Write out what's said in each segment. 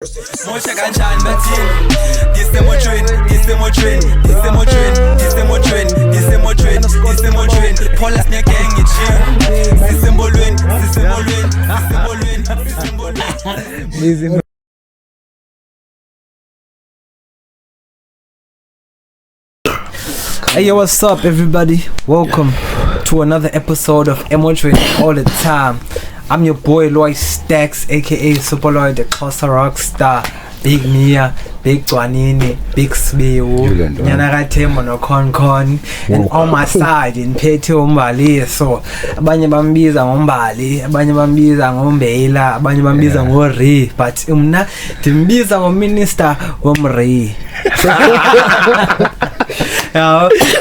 Moshe kanjani bathini disemojweni Paula sinyagang ichill sisembolweni Hey yo, what's up everybody? Welcome to another episode of EMOJWENI All The Time. I'm your boy Loy Stacks, aka Super Loy, the Xhosa Rockstar, Big Mia, Big Twanini, Big Sbiu, Nyanaka Temo no Con, and on my side in Pete Umbali. So abanye bambiza ngombali, abanye bambiza ngombela, abanye bambiza ngori, but umna timbiza ngominister womri.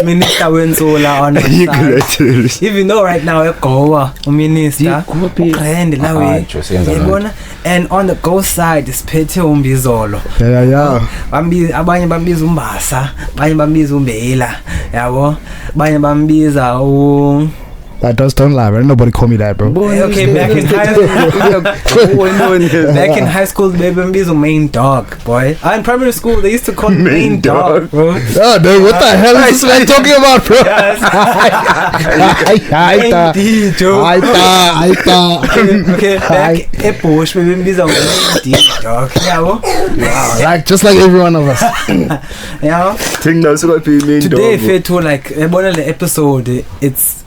Minister Wenzola on the side. Even though right now Goa minister and on the go side is Pete Umbizolo. Abanye bambiza umbasa, abanye bambiza umbela, yabo, abanye bambiza don't lie, bro. Nobody call me that, bro. Okay, back in high school, baby, was a main dog, boy. In primary school, they used to call me main dog, bro. Oh, dude, what the hell is this man talking about, bro? Okay, back at Bush, baby, was a main dog. Wow, like just like every one of us. Yeah. Today, fair to like the episode, it's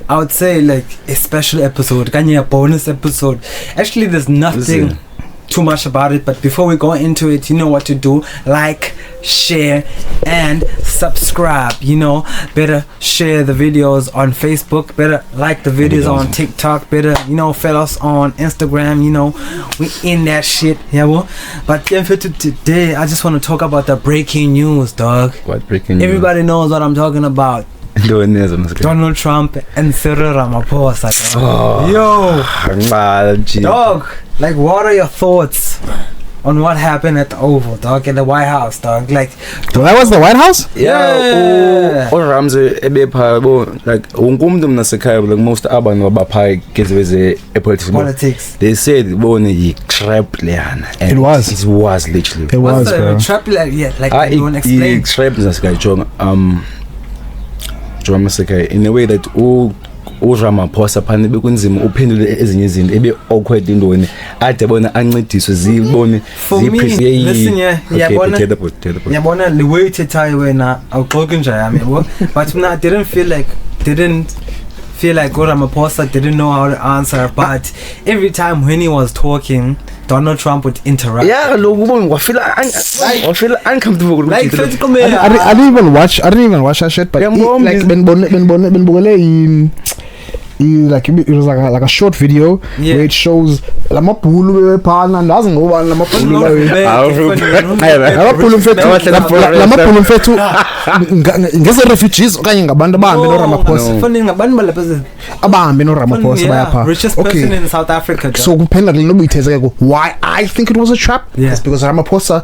I would say like a special episode, a bonus episode. Actually, there's nothing too much about it, but before we go into it, you know what to do: like, share, and subscribe. You know, better share the videos on Facebook, better like the videos on TikTok, better, you know, follow us on Instagram. You know, we in that shit, yeah, well. But for today, I just want to talk about the breaking news, dog. What breaking news? Everybody knows what I'm talking about. Donald Trump and Cyril Ramaphosa. Yo, dog, like, what are your thoughts on what happened at the Oval, dog, at the Whitehouse, dog? Like, that was the White House? Yeah. Or Ramsey like like most politics. They said he trapped Leanna. It was literally. It was, bro. Trap, like, yeah, like you want to explain? He trapped this guy, in a way that Ramaphosa phane bekunzima uphendule ezinye izinto ebe awkward indoni ade bona ancediswe zibone yabona the way uthethayo wena awuxoki nje yami yabo, but I didn't feel like Ramaphosa didn't know how to answer, but every time when he was talking, Donald Trump would interrupt. Yeah, I feel uncomfortable. Like, I didn't even watch that shit, but like it was like a short video where it shows lamapulu phana ndazi ngoba lamapulu mfethu ngeze refugees okanye ngabantu abahambe no Ramaphosa abahambe no Ramaphosa bayapha. Richest person in South Africa. So kuphendla lobuyitheze ke why I think it was a trap. It's because Ramaphosa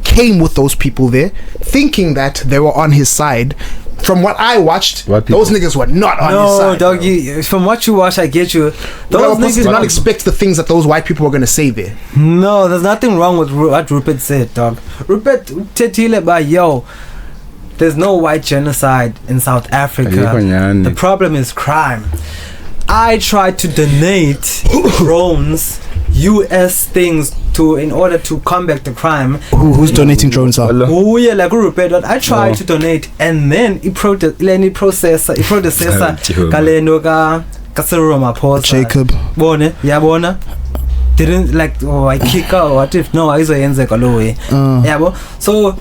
came with those people there thinking that they were on his side. From what I watched, those niggas were not on his side. No, dog, from what you watch, I get you. Those niggas did not expect the things that those white people were going to say there. No, there's nothing wrong with what Rupert said, dog. Rupert tetile ba yo, there's no white genocide in South Africa. The problem is crime. I tried to donate drones, US things in order to combat the crime. Who's donating drones? Oh yeah, like Rupert. I tried to donate, and then he processor Kalendo ka Cyril Ramaphosa. Jacob. Bona. Didn't like I kick out. What if no? I yeah, so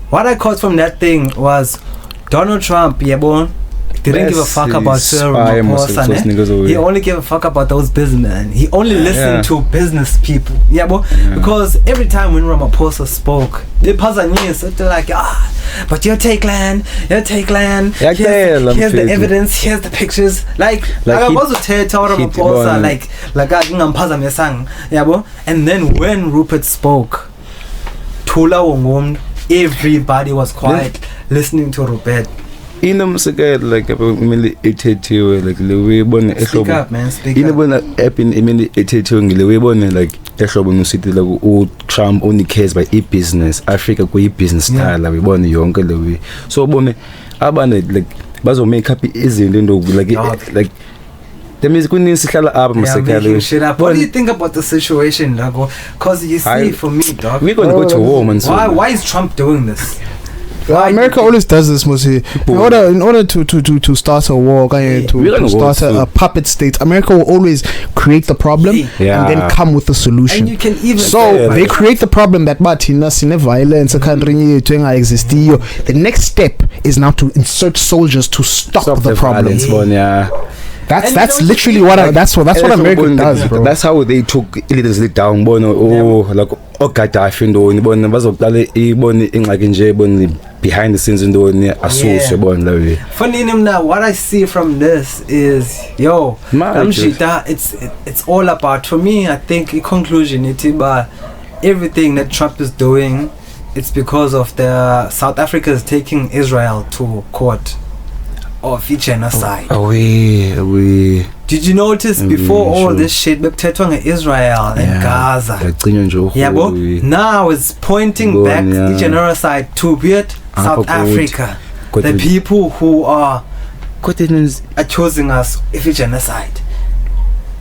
what I caught from that thing was Donald Trump. Didn't give a fuck about Cyril Ramaphosa. He only gave a fuck about those businessmen. He only listened to business people. Because every time when Ramaphosa spoke, they they're like, but you take land. Here's the evidence. Here's the pictures. Like I was to tell Ramaphosa, and then when Rupert spoke, everybody was quiet listening to Rupert. inomsekelo like imeli ethethiwe like le way bona ehlobo inebona app imeli ethethiwe ngile way bona like ehlobo nosithi like uTrump only cares by e-business Africa kuyi-business style uyibona yonke le way so bone abane like bazo make up izinto ndo like that means kunisihlala apha masekelo. What do you think about the situation, Danko? Because you see, for me, dog, we're gonna go to war, man. Why is Trump doing this? America always does this, Musi. In order to start a war, to start a puppet state, America will always create the problem and then come with a solution. And you can even they create the problem that violence a country the next step is now to insert soldiers to stop the problem. That's literally what America does, bro. That's how they took leaders down, like Gaddafi ndoni bona bazoqala ibona ingxaki nje bona behind the scenes ndoni asuse bona la. Funny now, what I see from this is it's all about, for me, I think in conclusion everything that Trump is doing, it's because of the South Africa is taking Israel to court of genocide. We. Did you notice before all this shit, Israel and Gaza? Now it's pointing back the genocide to South Africa. The people who are accusing us of genocide.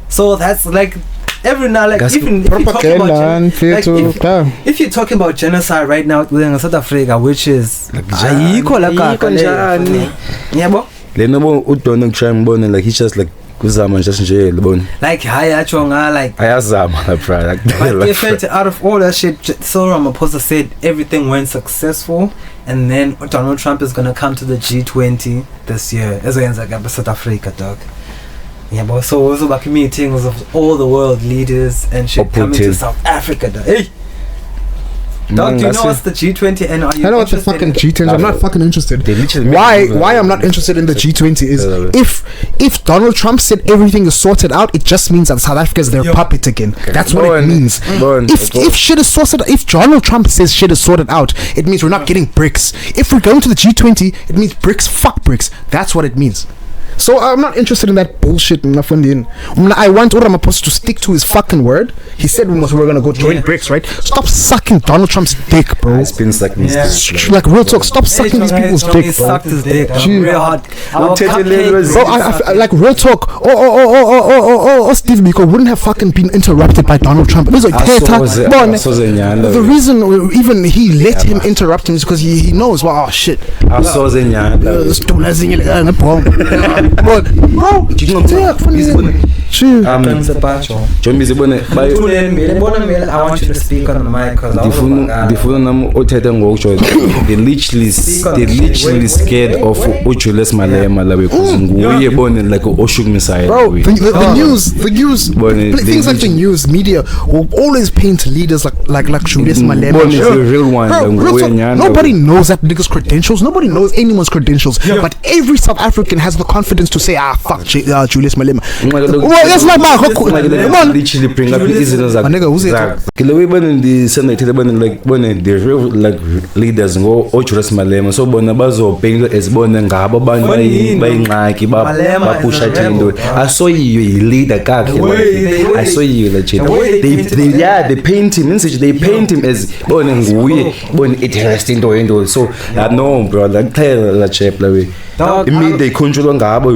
So that's like every now, like even if you're talking about genocide right now within South Africa, which is Donald Trump like he's just like kuzama just nje libona like hayachonga like ayazama like but effect out of all that shit, Cyril Ramaphosa said everything went successful, and then Donald Trump is gonna come to the G20 this year as against South Africa, dog. But so it was about meetings of all the world leaders and shit coming to South Africa, dog. Hey, dog, do you know what's the G20? And are you I know what the fucking G20 is. I'm not fucking interested. Why I'm not interested in the G20 is if Donald Trump said everything is sorted out, it just means that South Africa is their puppet again. That's what it means. If shit is sorted, if Donald Trump says shit is sorted out, it means we're not getting BRICS. If we're going to the G20, it means BRICS. Fuck BRICS. That's what it means. So I'm not interested in that bullshit. I want Ramaphosa to stick to his fucking word. He said we were gonna go join BRICS, right? Stop sucking Donald Trump's dick, bro. It's been sucking his dick. Like real talk, stop sucking these people's dick, bro. Sucked his dick, real hard. Bro, I like real talk. Steve Biko wouldn't have fucking been interrupted by Donald Trump. It was like the reason even he let him interrupt him is because he knows. Well, oh shit. But bro, I want you to speak on the mic because they literally scared of Julius Malema like Oshuk Messiah. Bro, the news things like the news media will always paint leaders like Julius Malema. The real one. Bro, nobody knows that nigga's credentials. Nobody knows anyone's credentials. But every South African has the confidence to say, fuck Julius Malema. That's not my literally bring up the real like leaders go Julius Malema. So bonabazo paying as ngabo bayingxaki bapusha into. I saw you leader I saw you legit. They paint him as interesting to so no bro like tell la chap la way. They control ngabo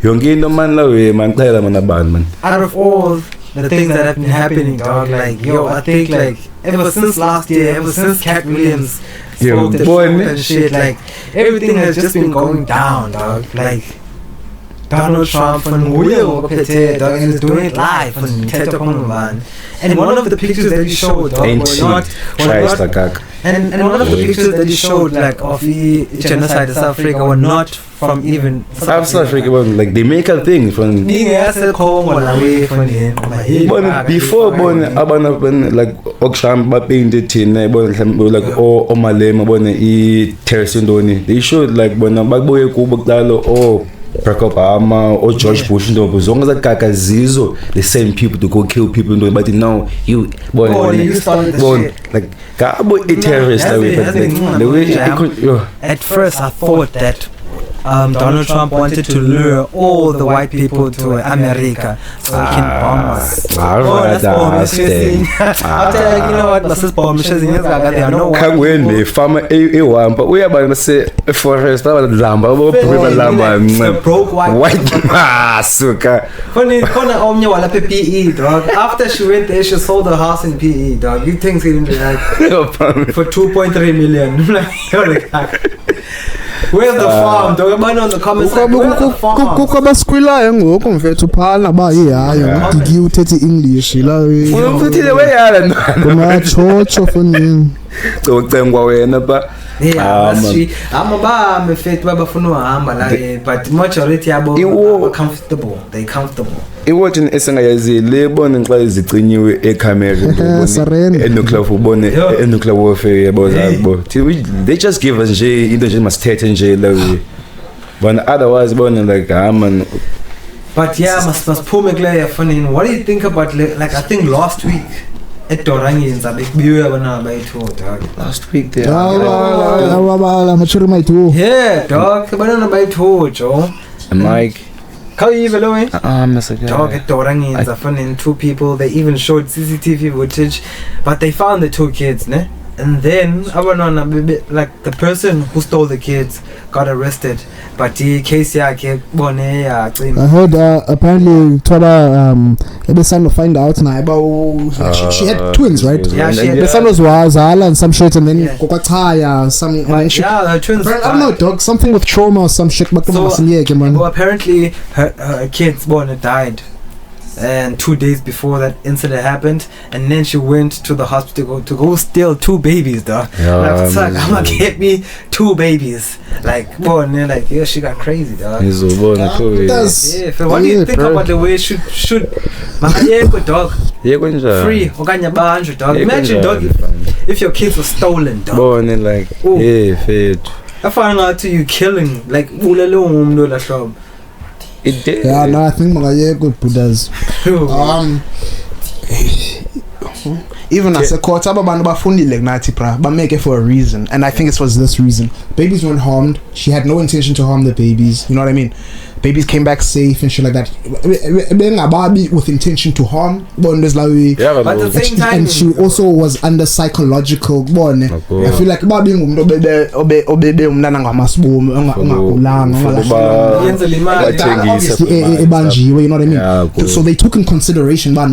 yonke into man la way man tell man. Out of all the things that have been happening, dog, like I think like ever since last year, ever since Cat Williams spoke the truth and shit, like everything has just been going down, dog. Like Donald Trump and Will is doing it live on TED. And one of the pictures that he showed, dog, and one of the pictures that he showed, like of the genocide of South Africa, were not from even South Africa. Like they make a thing from before like Oksham painted in like Malema terrorist. They showed like Barack Obama or George Bush, as long as that kaka zizo, the same people to go kill people, but now you like a terrorist. At first I thought that Donald Trump wanted to lure all the white people to America so he can bomb us. That's bomb. After, you know what, that's bomb. Can't win the farmer A1, but we are about to say for broke white suka. Funny, PE, dog. After she went there, she sold her house in PE, dog. You think she didn't like for 2.3 million? Where's the farm? Dog, man on the comments. Where's the farm? Kuka baskwila yango konfethu phala ba yihayo digi uthethe English la we. Umfuthile weyala Kuma chocho foni. Ucengwa wena ba. Yeah, I'm about me fit babafuna uhamba la, but majority yabo comfortable. They comfortable. Iwatching esingayazile bona nxa izicinyiwe eCamera enuclear ubone enuclear warfare yabo zabo. They just give us nje into nje masithethe nje la we. But otherwise bona like man. But yeah, must pull clear funny. What do you think about like I think last week at Dora Nginza last week there. Yeah, dog. Banana by two, Joe. Mike. How you even doing? Dog at Dora Nginza funny. Two people. They even showed CCTV footage, but they found the two kids, ne? And then I went on a bit like the person who stole the kids got arrested, but the case I heard apparently Tora the son will find out now about she had twins, right? Yeah, she had the son was Zala and some shit, and then Kokataya some her twins. I don't know, dog, something with trauma or some shit. So, apparently her kids died. And 2 days before that incident happened, and then she went to the hospital to go steal 2 babies, dog. I'm gonna get me 2 babies. Like, boy, and then like, yeah, she got crazy, dog. What do you think about the way should dog? Free, dog. Imagine, dog, if your kids were stolen, dog. Boy, and then like, yeah, fair. I found out to you killing, like, it did. Yeah, no, I think good Buddhas. Even as a court, but make it for a reason, and I think it was this reason. Babies weren't harmed. She had no intention to harm the babies. You know what I mean? Babies came back safe and shit like that. With intention to harm, but at the same time, and she also was under psychological. I feel like you know what I mean? So they took in consideration. I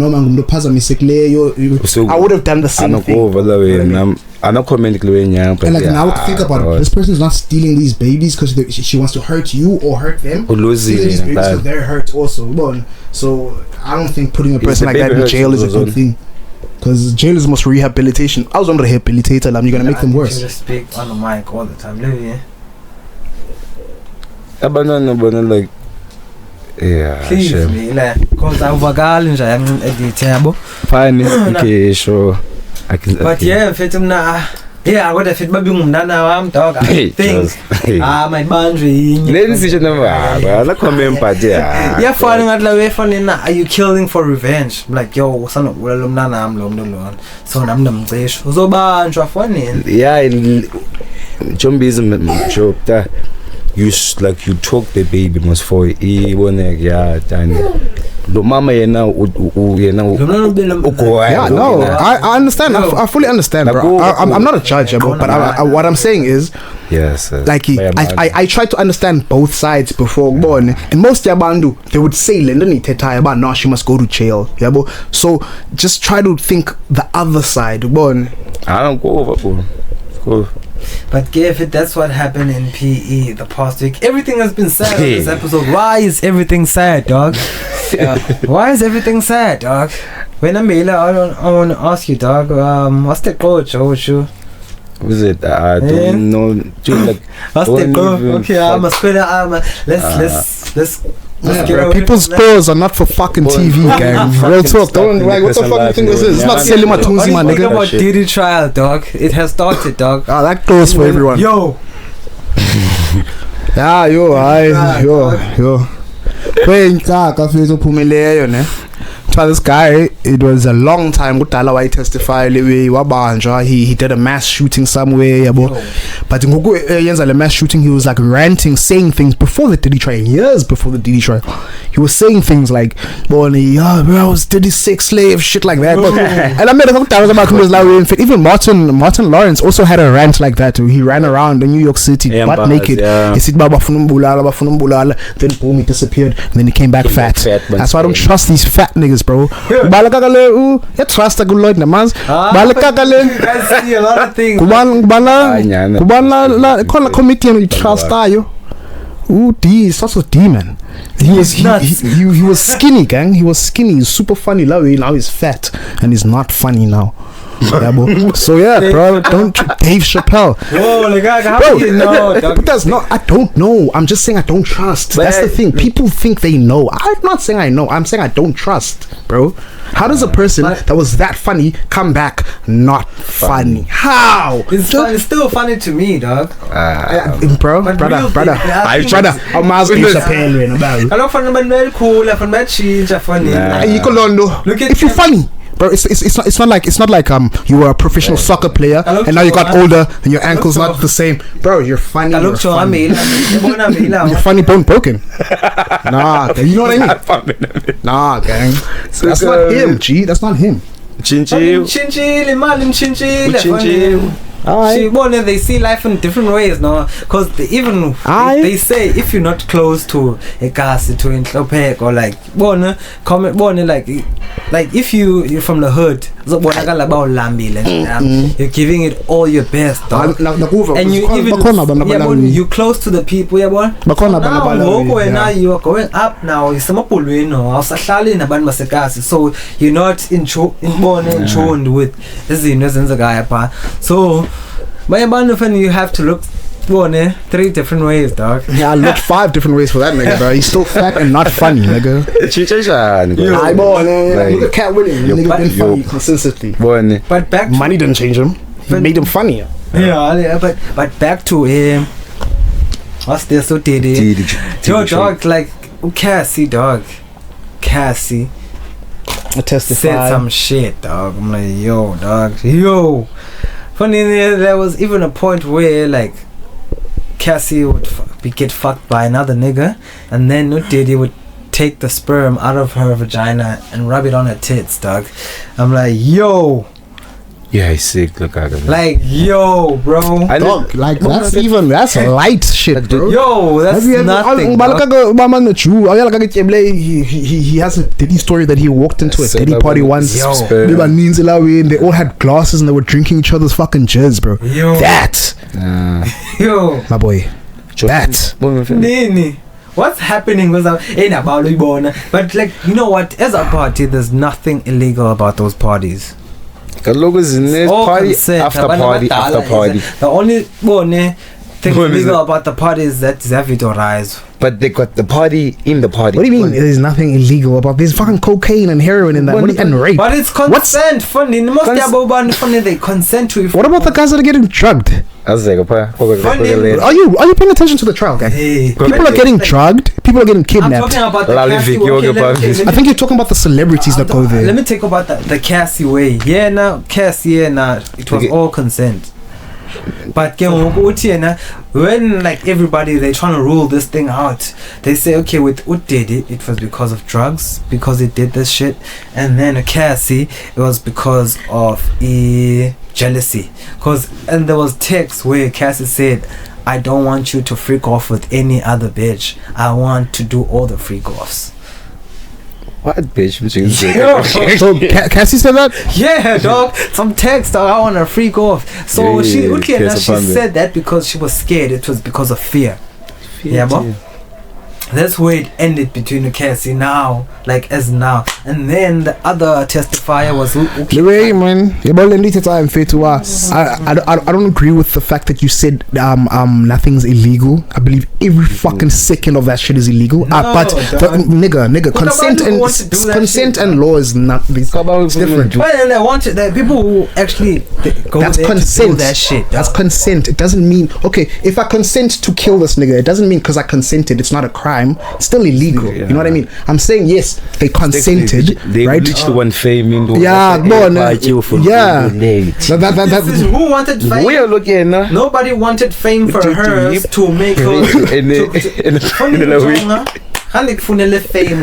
would have done the same thing. I'm not commenting and like now think about it. This person is not stealing these babies because she wants to hurt you or hurt them. Stealing these babies because they're hurt also. So I don't think putting a person like that in jail is a good thing. Because jail is most rehabilitation. I was on the rehabilitator. You're gonna make them worse. You just speak on the mic all the time, like. Yeah, please, because fine. Okay, sure. But yeah, yeah, I would have fit my dog. I think my boundary. Yeah, falling out the way funny. Are you killing for revenge? Like, yo, son of so I'm so bad funny. Yeah, joke you like you took the baby most for mama yeah, no, I understand. I fully understand, bro. I'm not a judge, bro, but what I'm saying is, yes, like I try to understand both sides before going. And most yabandu they would say, "Lendani no, she must go to jail." Yeah, bro. So just try to think the other side, bro. I don't go over, bro. Cool. But if that's what happened in PE the past week, everything has been sad in this episode. Why is everything sad, dog? Why is everything sad, dog? When I'm Mela, I want to ask you, dog. What's the coach? Was it? I don't know. What's the coach? Okay, I'm a spinner. Let's people's scores are not for fucking TV, gang. Real talk. Don't like what the fuck you think this is? It's not selling my Tunzi, man, nigga. About Diddy trial, dog. It has started, dog. That goes for everyone. Yo. Yeah, yo. Kwe nkaka fethu phumeleyo ne. So this guy, it was a long time. He testified. He did a mass shooting somewhere. But in the mass shooting, he was like ranting, saying things before the Diddy trial, years before the Diddy trial. He was saying things like, bro, I was Diddy's sex slave, shit like that. And I made a couple times about even Martin Lawrence also had a rant like that too. He ran around in New York City butt naked. He said, then boom, he disappeared. And then he came back fat. That's why I don't trust these fat niggas, bro. You trust a good Lord namaz. You guys see a lot of things. Comedian, you trust you. Ooh, D is such a demon. He was skinny, gang. He was skinny. He's super funny. Now he's fat and he's not funny now. So yeah, bro, don't Dave Chappelle. Whoa, like, how do you know? But that's not. I don't know. I'm just saying I don't trust. That's the thing. People think they know. I'm not saying I know. I'm saying I don't trust, bro. How does a person that was that funny come back not funny? How? It's still funny to me, dog. Brother. I'm asking Chappelle about it. I don't find it cool. I find it change. I find it. Look at if you're funny. Bro, it's not like you were a professional soccer player and now you got older and your ankle's not the same. Bro, you're funny. You're funny bone broken. Nah, you know what I mean? Nah, gang. That's not him, G. That's not him. They see life in different ways, no? Because they say if you're not close to a gas, to Intlopek or like if you're from the hood, you're giving it all your best, dog. And you're close to the people, now you are going up now. So you're not in tune with the guy. So you have to look 3 different ways, dog. Yeah, I looked 5 different ways for that nigga, bro. He's still fat and not funny, nigga. Look at Cat Williams. Nigga been funny consistently. But back to money didn't change him. It made him funnier. Yeah, but back to him. What's this? So Diddy. Yo, dog, like Cassie, dog. Cassie. I testified. Said some shit, dog. I'm like, yo, dog. Yo. Funny, there was even a point where like Cassie would get fucked by another nigga, and then Diddy would take the sperm out of her vagina and rub it on her tits, dog. I'm like, yo. Yeah, he's sick. Like, yo, bro. Dog, like that's light shit, bro. Yo, that's nothing. He has a Diddy story that he walked into a Diddy party once. They all had glasses and they were drinking each other's fucking jizz, bro. Yo. That. Yo. My boy. That. Nini. What's happening was but like, you know what? As a party, there's nothing illegal about those parties. Party after party after party. The only thing illegal about the party is that Zavito rise. But they got the party in the party. What do you mean there's nothing illegal about this? Fucking cocaine and heroin in that. And rape. But it's consent. Funny. They consent to it. What about the guys that are getting drugged? Are you paying attention to the trial, guy? Hey. People are getting drugged. People are getting kidnapped. I'm talking about the I think you're talking about the celebrities that go there. Let me talk about the Cassie way. It was all consent. But when like everybody, they're trying to rule this thing out, they say, okay, with Diddy it was because of drugs, because he did this shit, and then Cassie it was because of jealousy, and there was text where Cassie said, I don't want you to freak off with any other bitch, I want to do all the freak offs. What bitch? So Cassie said that? Yeah, dog. Some text, dog. I want to freak off. So she said that because she was scared. It was because of fear. Yeah, bro. That's where it ended between Cassie now, and then the other testifier was I don't agree with the fact that you said nothing's illegal. I believe every fucking second of that shit is illegal. But nigga, consent and law is not. It's different. Well, they want the people who actually go that's there consent. To do that shit. That's consent. It doesn't mean if I consent to kill this nigga, it doesn't mean because I consented. It's not a crime. crime. It's still illegal. You know what I mean? I'm saying yes, they consented. They right? literally want fame. Yeah, who wanted fame? We are looking. Nobody wanted fame for her to make her. Funele fame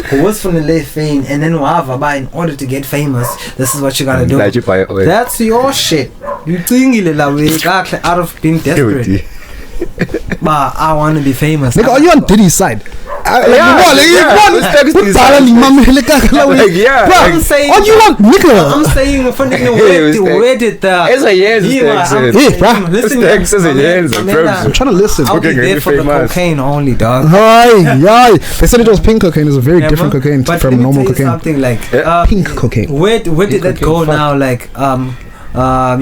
who was funele fame and then in order to get famous, this is what you gotta do. That's your shit. You think out of being desperate. But I want to be famous. Nigga, are you on Diddy's side? I'm saying, what you want, nigga? I'm saying, where did the? I'm trying to listen. I'll be there for the cocaine only, dog. They said it was pink cocaine. It's a very different cocaine from normal cocaine. Something like pink cocaine. Where did that go now? Like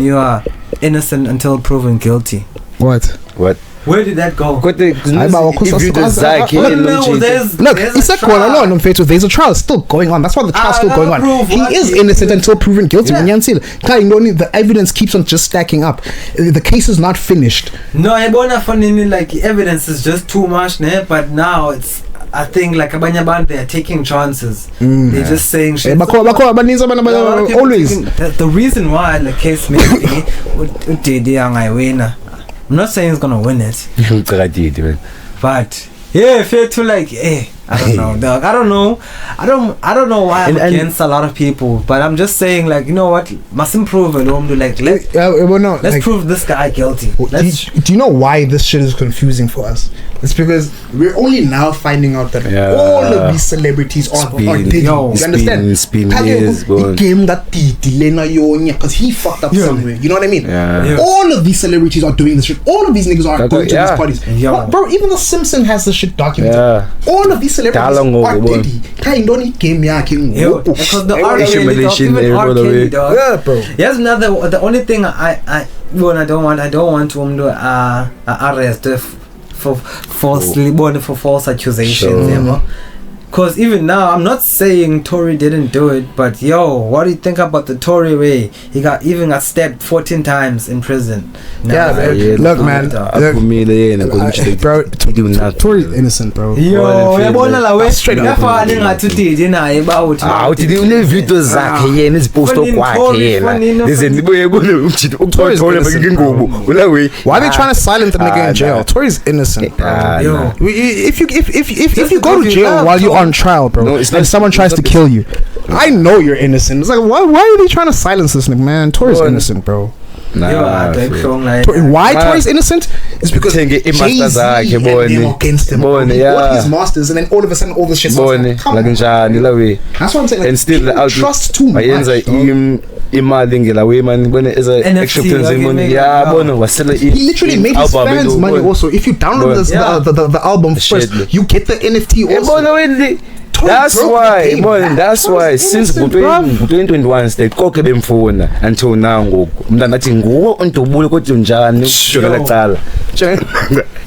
you are innocent until proven guilty. What? Where did that go? Look, it's a trial still going on. That's why the trial's still going on. He is innocent until proven guilty. The evidence keeps on just stacking up. The case is not finished. No, I wanna find like evidence is just too much, but now it's. I think like they are taking chances. They're just saying shit. Always. The reason why the case may be with Diddy and I win. I'm not saying he's gonna win it. But yeah, fair to like, I don't know, dog. I don't know why I'm against a lot of people, but I'm just saying, like, you know what, must improve a little. Like, let's prove this guy guilty. Do you know why this shit is confusing for us? It's because we're only now finding out that all of these celebrities are Diddy. You understand? The game that because he fucked up somewhere. You know what I mean? All of these celebrities are doing this shit. All of these niggas are going to these parties. Bro, even The Simpsons has this shit documented. All of these celebrities are Diddy. Because the bro. Here's another. The only thing I don't want to arrest for false accusations. Because even now, I'm not saying Tory didn't do it, but what do you think about the Tory way? He got stabbed 14 times in prison. Look, man. Bro, Tory's innocent, bro. Straight up. Why are they trying to silence the nigga in jail? Tory's innocent, bro. If you go to jail while you're on trial, bro, and someone tries to kill you, I know you're innocent. It's like, why are they trying to silence this nigga, man? Tory's innocent, bro. Why Tory's innocent? It's because Jay-Z and them against him. What his masters, and then all of a sudden all this shit starts. That's what I'm saying. Like, and still trust too much. He literally made his fans money also. If you download the album first, you get the NFT also. That's why since 2021 they koke bemfona until now ngoku mntana athi nguwe ontobule kodwa njani ukushoka laqala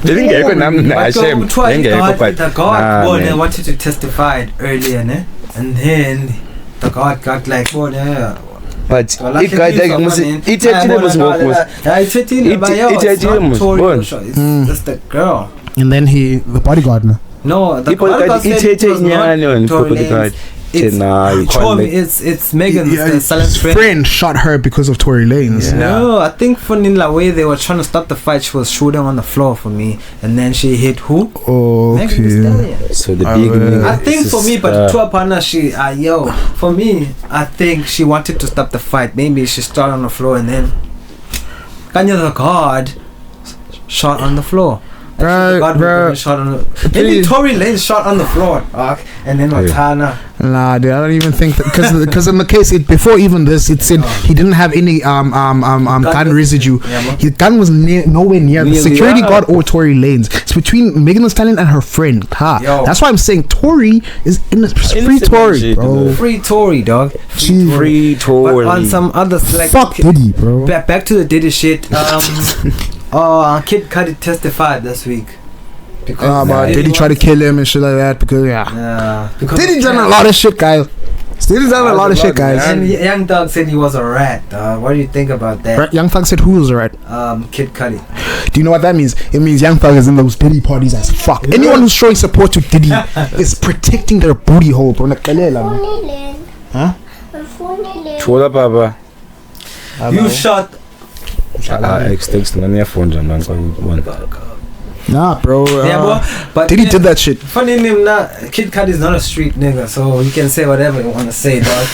ngeke nami nashem ngeke but the God wanted to testify earlier and then the God got like but it guy it's just the girl and then the bodyguard. No, the bodyguard said it was not it's Megan's silent friend shot her because of Tory Lanez. No, I think in the way they were trying to stop the fight, she was shooting on the floor for me, and then she hit who? Okay. So the big I think for me, but to a partner, for me, I think she wanted to stop the fight. Maybe she started on the floor and then the God shot on the floor. Bro. Maybe Tory Lanez shot on the floor, and then Watana. Nah, dude, I don't even think that because in the case before even this, it said he didn't have any gun residue. His gun was nowhere near the security guard or Tory Lanez. It's between Megan Thee Stallion and her friend. That's why I'm saying Tory is free Tory, bro. Free Tory, dog. Free Tory. But on some other fuck Diddy, bro. Back to the Diddy shit. Kid Cudi testified this week. Because Diddy try to kill him and shit like that because Diddy done a lot of shit, guys. Diddy's done a lot of shit, guys. And Young Thug said he was a rat, dog. What do you think about that? Young Thug said who was a rat? Kid Cudi. Do you know what that means? It means Young Thug is in those Diddy parties as fuck. Anyone who's showing support to Diddy is protecting their booty hole. Huh? Chola Baba. You shot. Nah, bro. But Diddy did that shit. Funny name, Kid Cudi is not a street nigga, so you can say whatever you want to say, dog.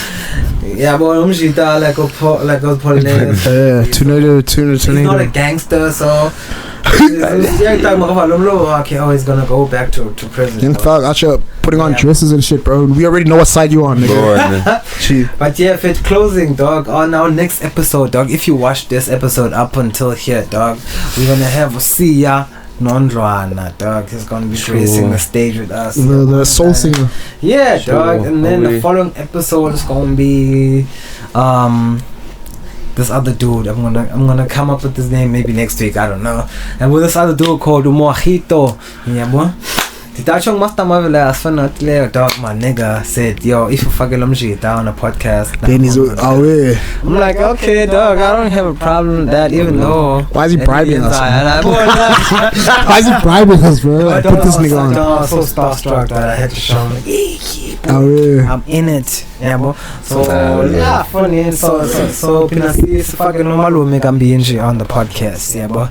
Yeah, but like he's not a gangster, so Young Thug always gonna go back to prison. Young Thug out here putting on dresses and shit, bro. We already know what side you on, nigga. But yeah, if it's closing, dog, on our next episode, dog, if you watch this episode up until here, dog, we're gonna have Sia Nondrwana, dog. He's gonna be gracing the stage with us. The soul singer. Yeah, dog. And then the following episode is gonna be this other dude. I'm gonna come up with his name maybe next week. I don't know. And with this other dude called Mojito. Yeah, boy. Dog, my nigga said, yo, if you fucking on a podcast, then he's away. I'm like, okay, dog, I don't have a problem with that, even though. Why is he bribing us? Why is he bribing us, bro? Like, put this nigga on. I was so starstruck that I had to show him. I'm in it. Yeah, bro. So, yeah, funny. So, it's fucking normal we make him be on the podcast. Yeah, bro.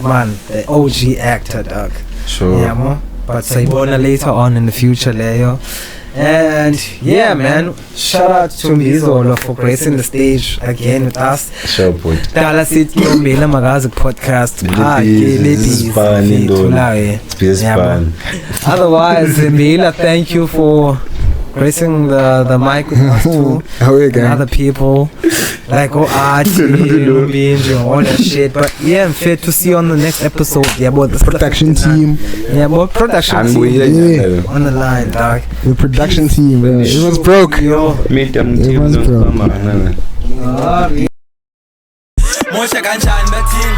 Man, the OG actor, dog. Sure. Yeah, bro. But Saibona later on in the future, Leo. And yeah, man, shout out to Mizolo for gracing the stage again with us. Sure point. Dala City Mbela Magazi podcast. Otherwise, Mbela, thank you for gracing the mic with us too. And other people like Archie, all that shit. But yeah, I'm fair to see you on the next episode. Yeah, about the production team. Yeah, about production team. On the line, dog. The production team, man. Everyone's broke. Everyone's broke. Moshe kanjani bathini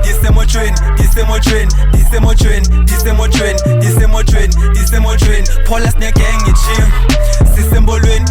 disemotweni Paula sine gang itching sisembolweni